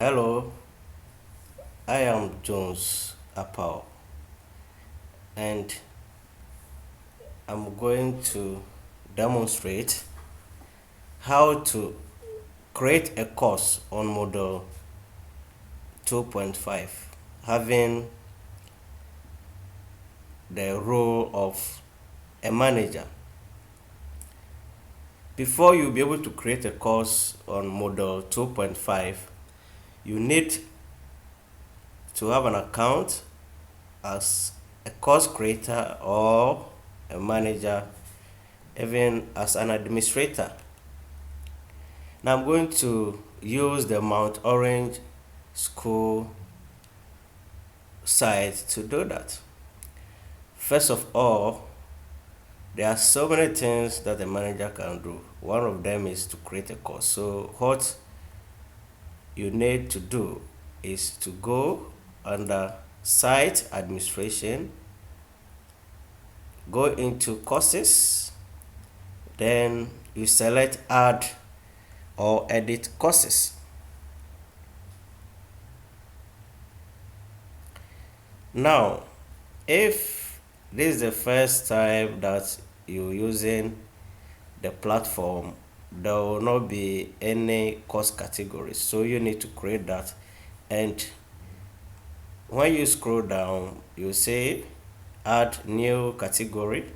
Hello, I am Jones Apao, and I'm going to demonstrate how to create a course on Moodle 2.5, having the role of a manager. Before you'll be able to create a course on Moodle 2.5, you need to have an account as a course creator or a manager, even as an administrator. Now I'm going to use the Mount Orange School site to do that. First of all, there are so many things that a manager can do. One of them is to create a course. So what you need to do is to go under site administration, go into courses, then you select add or edit courses. Now, if this is the first time that you're using the platform, there will not be any course categories, so you need to create that. And when you scroll down, you say add new category,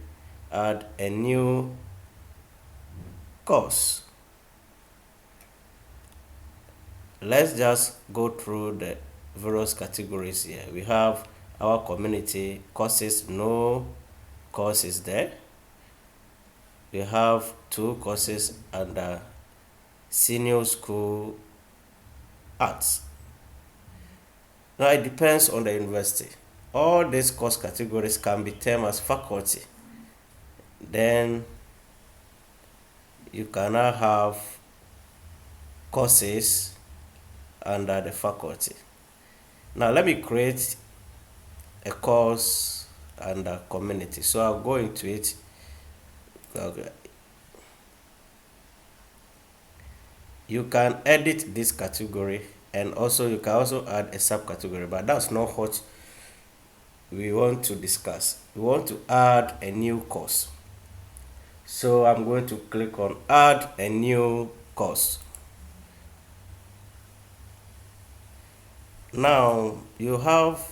add a new course. Let's just go through the various categories here. We have our community courses, no courses there. We have two courses under senior school arts. Now it depends on the university. All these course categories can be termed as faculty. Then you can now have courses under the faculty. Now let me create a course under community. So I'll go into it. Okay. You can edit this category, and also you can also add a subcategory, but that's not what we want to discuss. We want to add a new course. So I'm going to click on add a new course. Now you have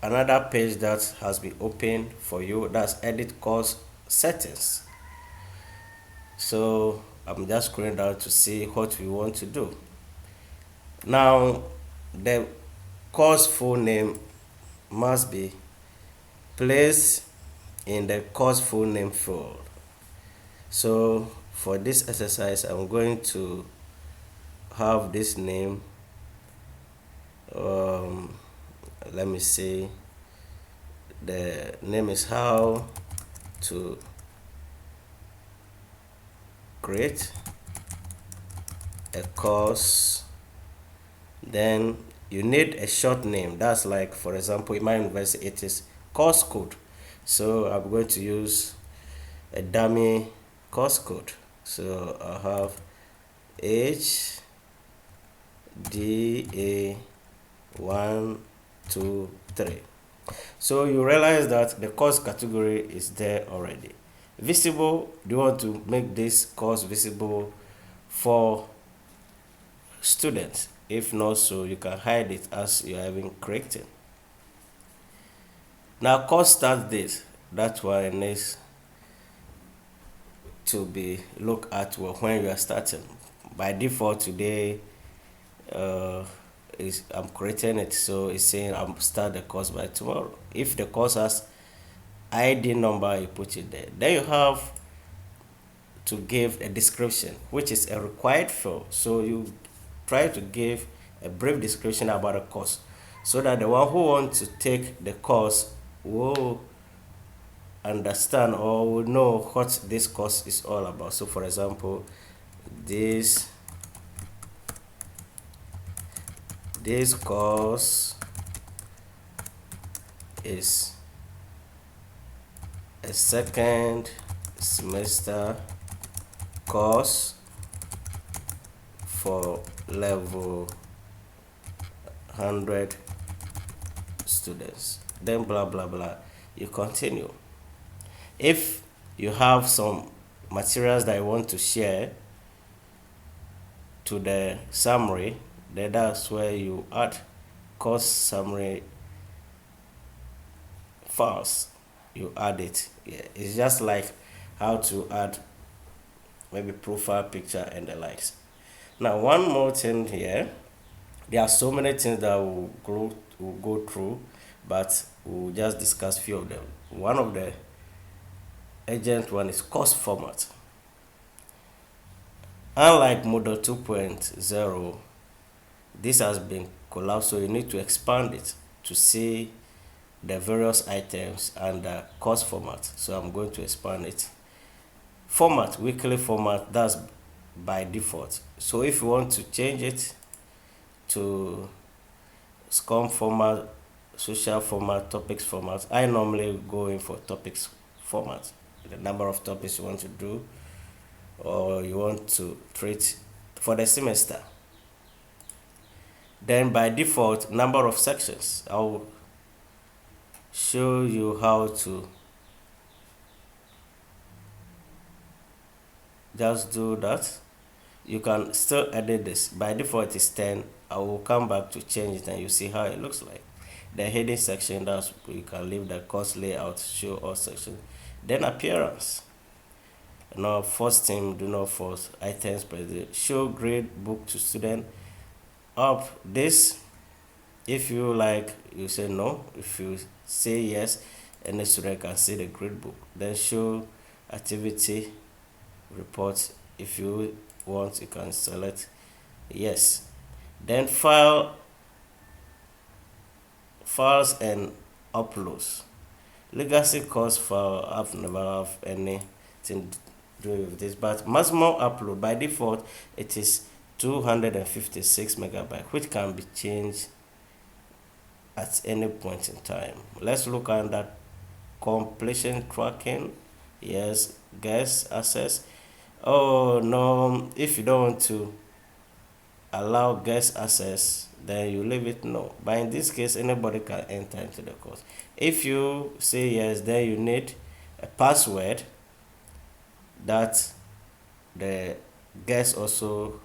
another page that has been opened for you. That's edit course settings. So I'm just scrolling down to see what we want to do. Now the course full name must be placed in the course full name field. So for this exercise, I'm going to have this name. Let me see. The name is how to create a course. Then you need a short name. That's like, for example, in my university, it is course code. So I'm going to use a dummy course code. So I have HDA123. So you realize that the course category is there already. Visible, do you want to make this course visible for students? If not, so you can hide it as you are even creating. Now course start date, that one needs to be looked at when you are starting. By default today, I'm creating it, so it's saying I'm start the course by tomorrow. If the course has ID number, you put it there. Then you have to give a description, which is a required field. So you try to give a brief description about the course, so that the one who wants to take the course will understand or will know what this course is all about. So for example, this course is a second semester course for level 100 students, then blah blah blah. You continue. If you have some materials that you want to share to the summary, then that's where you add course summary files. You add it. Yeah, it's just like how to add maybe profile picture and the likes. Now, one more thing here. There are so many things that we'll go through, but we'll just discuss few of them. One of the urgent one is course format. Unlike Moodle 2.0, this has been collapsed, so you need to expand it to see the various items and the course format. So I'm going to expand it. Format, weekly format, that's by default. So if you want to change it to SCORM format, social format, topics format, I normally go in for topics format. The number of topics you want to do or you want to treat for the semester. Then by default, number of sections. I'll show you how to just do that. You can still edit this. By default it's 10. I will come back to change it and you see how it looks like. The heading section, that's you can leave the course layout, show all sections. Then appearance. Now first thing, do not force items present. Show grade book to student. Up this, if you like, you say no. If you say yes, any student can see the grade book. Then show activity report. If you want, you can select yes. Then files and uploads. Legacy course file, I've never have anything to do with this, but maximum upload by default it is 256 megabytes, which can be changed at any point in time. Let's look at that completion tracking. Yes, guest access. Oh no, if you don't want to allow guest access, then you leave it no. But in this case, anybody can enter into the course. If you say yes, then you need a password that the guests also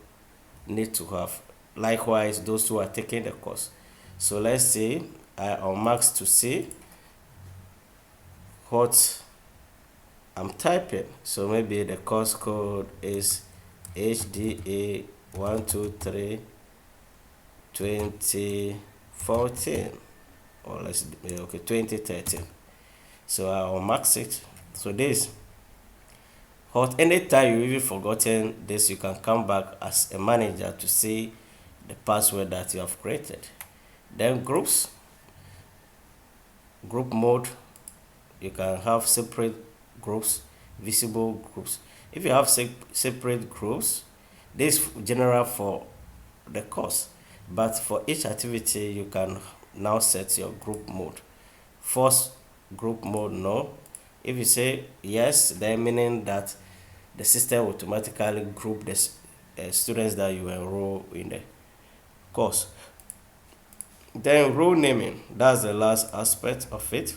need to have. Likewise, those who are taking the course. So let's say I unmask to see what I'm typing. So maybe the course code is HDA 123 2014, or let's okay 2013. So I'll max it. So this hot, anytime you even forgotten this, you can come back as a manager to see the password that you have created. Then groups, group mode, you can have separate groups, visible groups. If you have separate groups, this is general for the course, but for each activity you can now set your group mode. First group mode no. If you say yes, then meaning that the system automatically group the students that you enroll in the course. Then role naming, that's the last aspect of it.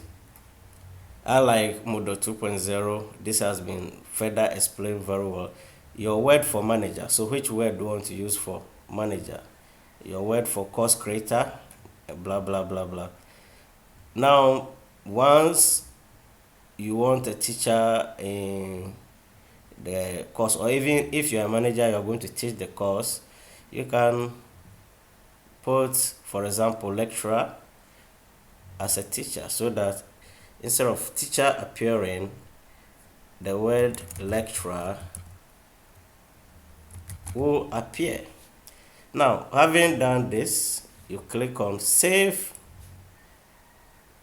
Unlike Moodle 2.0, this has been further explained very well. Your word for manager. So which word do you want to use for manager? Your word for course creator, blah blah blah blah. Now, once you want a teacher in the course, or even if you're a manager, you're going to teach the course, you can put, for example, lecturer as a teacher, so that instead of teacher appearing, the word lecturer will appear. Now, having done this, you click on save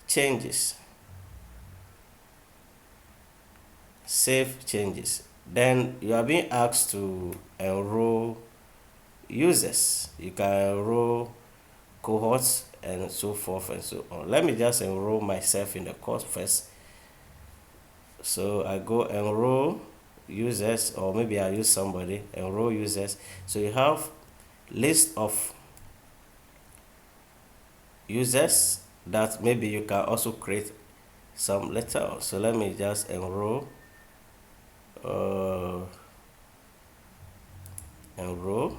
changes. Save changes. Then you are being asked to enroll users. You can enroll cohorts and so forth and so on. Let me just enroll myself in the course first. So I go enroll users, or maybe I use somebody, enroll users. So you have list of users that maybe you can also create some later on. So let me just enroll uh, enroll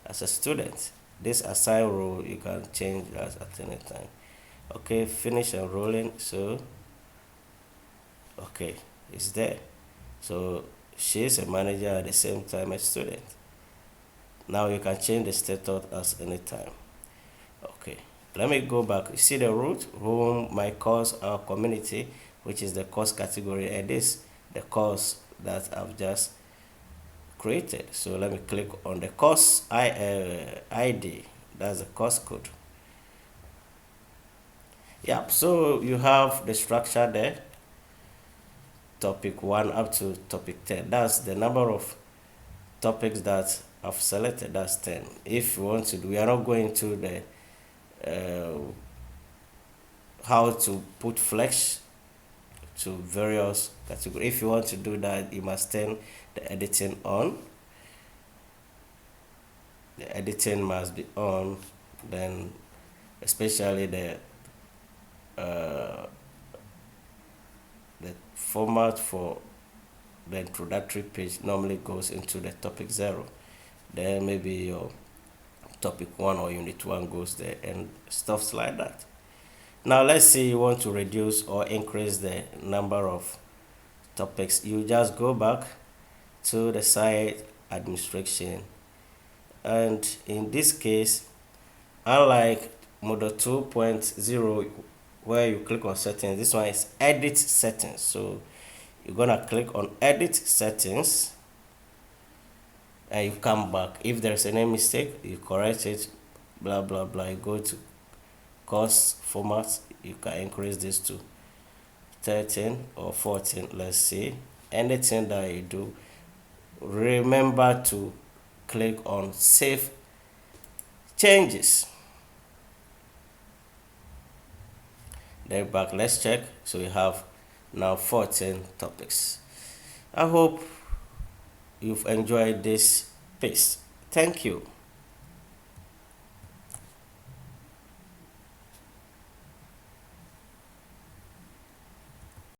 as a student. This assign role you can change that at any time. Okay, finish enrolling. So okay, it's there. So she is a manager at the same time as student. Now you can change the status as anytime. Okay, let me go back. You see the root, room, my course, our community, which is the course category, and this the course that I've just created. So let me click on the course ID. That's the course code. Yeah, so you have the structure there. Topic 1 up to topic 10. That's the number of topics that I've selected. That's 10. If you want to do, we are not going to the how to put flex to various categories. If you want to do that, you must turn the editing on. The editing must be on. Then especially uh, the format for the introductory page normally goes into the topic 0. Then maybe your topic 1 or unit 1 goes there and stuff like that. Now let's say you want to reduce or increase the number of topics. You just go back to the site administration, and in this case, unlike Moodle 2.0 where you click on settings, this one is edit settings. So you're gonna click on edit settings and you come back. If there's any mistake, you correct it, blah blah blah. You go to course formats, you can increase this to 13 or 14. Let's see. Anything that you do, remember to click on save changes. Then back, let's check. So we have now 14 topics. I hope you've enjoyed this piece. Thank you.